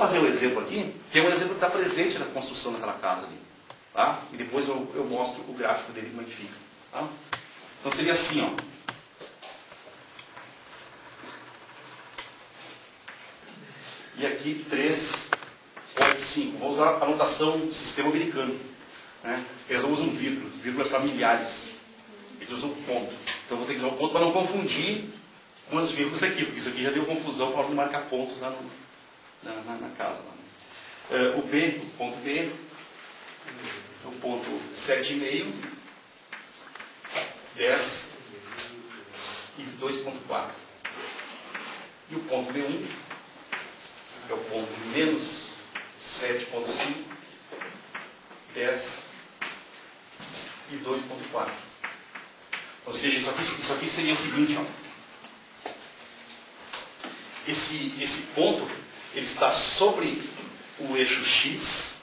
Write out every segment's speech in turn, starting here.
fazer o exemplo aqui, que é um exemplo que está presente na construção daquela casa ali. Tá? E depois eu mostro o gráfico dele como é que fica. Tá? Então seria assim, ó. E aqui 3, 8, 5. Vou usar a notação do sistema americano. Né? Eles não usam vírgula. Vírgula é para milhares. Eles usam ponto. Então vou ter que usar o ponto para não confundir com as vírgulas aqui, porque isso aqui já deu confusão para não marcar pontos lá na casa. Lá. O B, o ponto B, o ponto 7,5, 10 e 2,4. E o ponto B1, que é o ponto menos 7,5, 10 e 2,4. Ou seja, isso aqui seria o seguinte, ó. Esse ponto, ele está sobre o eixo X,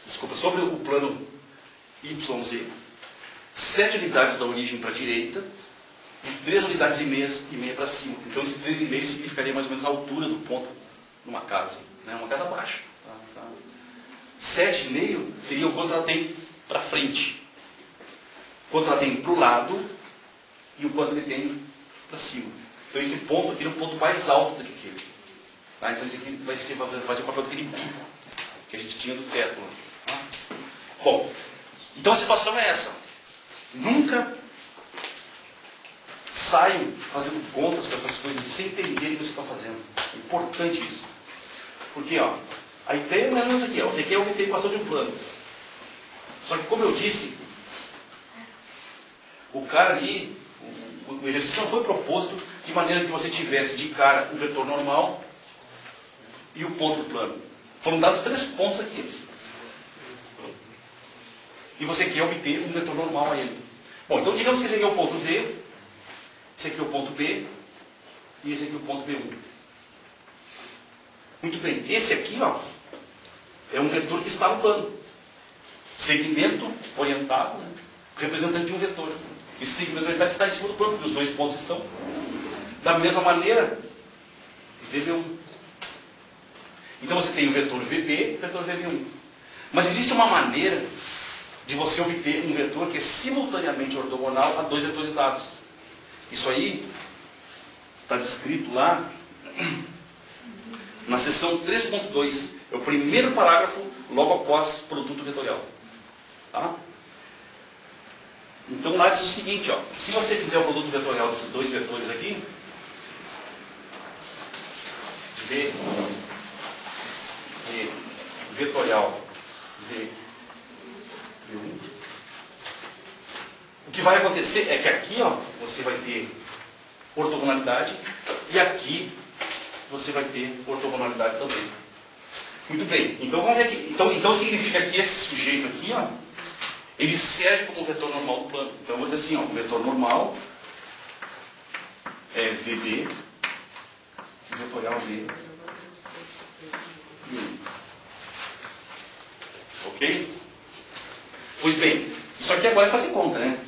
desculpa, sobre o plano YZ, 7 unidades da origem para a direita e 3 unidades e meia para cima. Então esse 3,5 significaria mais ou menos a altura do ponto numa casa, né? Uma casa baixa. Tá? 7,5 seria o quanto ela tem para frente, quanto ela tem para o lado e o quanto ele tem para cima. Então esse ponto aqui é o ponto mais alto daquele. Tá? Então isso aqui vai fazer o papel daquele bico que a gente tinha do teto lá. Tá? Bom, então a situação é essa. Nunca saiam fazendo contas com essas coisas sem entenderem o que você está fazendo. É importante isso. Porque ó, a ideia é mais ou menos aqui. Ó, você quer obter a equação de um plano. Só que como eu disse, o cara ali, o exercício não foi proposto de maneira que você tivesse de cara o vetor normal e o ponto do plano. Foram dados 3 pontos aqui. E você quer obter um vetor normal a ele. Bom, então digamos que esse aqui é o ponto V, esse aqui é o ponto B e esse aqui é o ponto B1. Muito bem, esse aqui ó, é um vetor que está no plano. Segmento orientado, né? Representante de um vetor. Esse segmento orientado está em cima do plano, porque os 2 pontos estão. Da mesma maneira, VB1. Então você tem o vetor VB e o vetor VB1. Mas existe uma maneira de você obter um vetor que é simultaneamente ortogonal a 2 vetores dados. Isso aí está descrito lá na seção 3.2. É o primeiro parágrafo logo após produto vetorial. Tá? Então lá diz o seguinte, ó, se você fizer o produto vetorial desses 2 vetores aqui, V vetorial V1, o que vai acontecer é que aqui ó, você vai ter ortogonalidade e aqui você vai ter ortogonalidade também. Muito bem, então vamos ver aqui. Então significa que esse sujeito aqui ó, ele serve como um vetor normal do plano. Então eu vou dizer assim, ó, o vetor normal é VB vetorial V. Ok? Pois bem, isso aqui agora é fazer conta, né?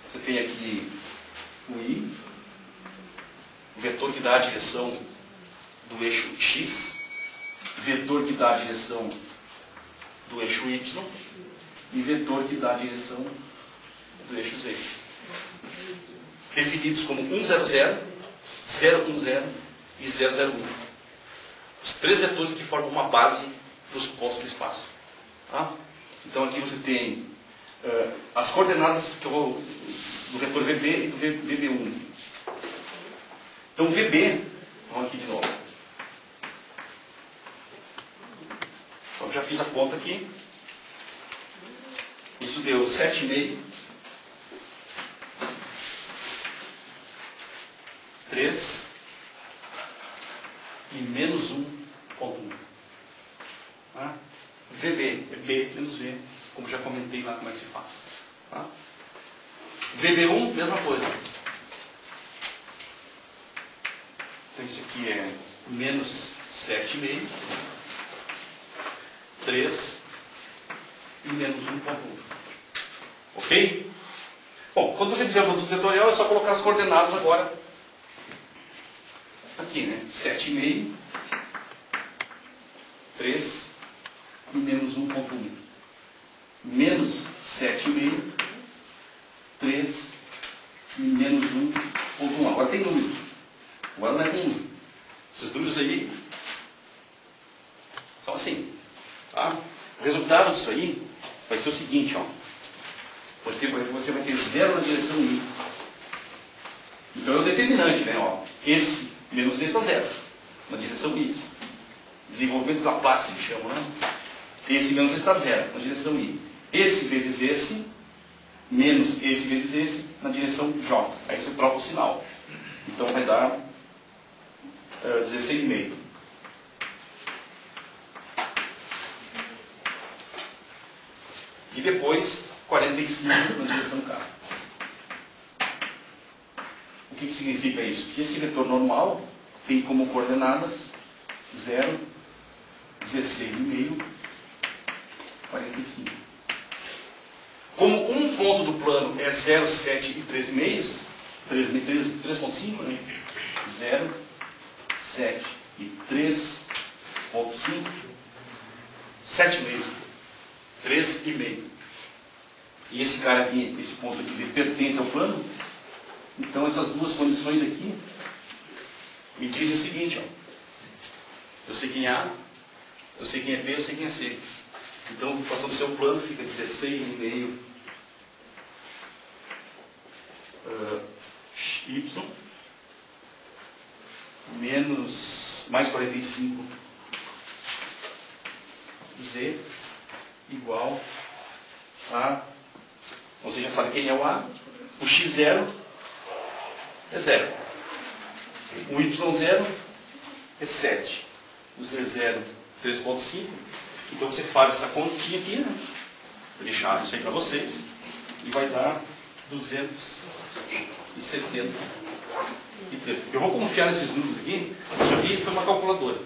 Você tem aqui o I, o vetor que dá a direção do eixo X, vetor que dá a direção do eixo Y e vetor que dá a direção do eixo Z. Definidos como 1, 0, 0, 0, 1, 0 e 0, 0, 1. Os 3 vetores que formam uma base dos pontos do espaço. Tá? Então aqui você tem as coordenadas que eu vou, do vetor VB e do VB1. Então VB, vamos aqui de novo. Então já fiz a conta aqui. Isso deu 7,5. 3 e menos 1,1. Tá? VB é B menos V, como já comentei lá como é que se faz. Tá? VB1, mesma coisa. Então isso aqui é menos 7,5, 3 e menos 1,1. Ok? Bom, quando você fizer o produto vetorial, é só colocar as coordenadas agora aqui. aqui, né? 7,5, 3 e menos 1,1. Menos 7,5, 3 e menos 1,1. Agora tem número. Agora não é com 1. Esses números aí são assim. Tá? O resultado disso aí vai ser o seguinte, ó. Porque você vai ter 0 na direção I. Então é o determinante, né? Ó. Esse menos esse dá 0 na direção I. Desenvolvimento de Laplace, se chama, né? Esse menos esse dá 0 na direção I. Esse vezes esse, menos esse vezes esse, na direção J. Aí você troca o sinal. Então vai dar 16,5. E depois 45 na direção K. O que significa isso? Que esse vetor normal tem como coordenadas 0, 16,5, 45. Como um ponto do plano é 0, 7 e 3,5, 3,5, né? 0, 7 e 3,5, 7,5, 3,5. E esse cara aqui, esse ponto aqui, ele pertence ao plano. Então essas duas condições aqui me dizem o seguinte, ó. Eu sei quem é A, eu sei quem é B, eu sei quem é C. Então a equação do seu plano fica 16,5 y menos mais 45 z igual a... Você já sabe quem é o A. O x0 é 0. O y0 é 7. O z0 3,5. Então você faz essa continha aqui, né? Vou deixar isso aí para vocês. E vai dar 270. Eu vou confiar nesses números aqui. Isso aqui foi uma calculadora.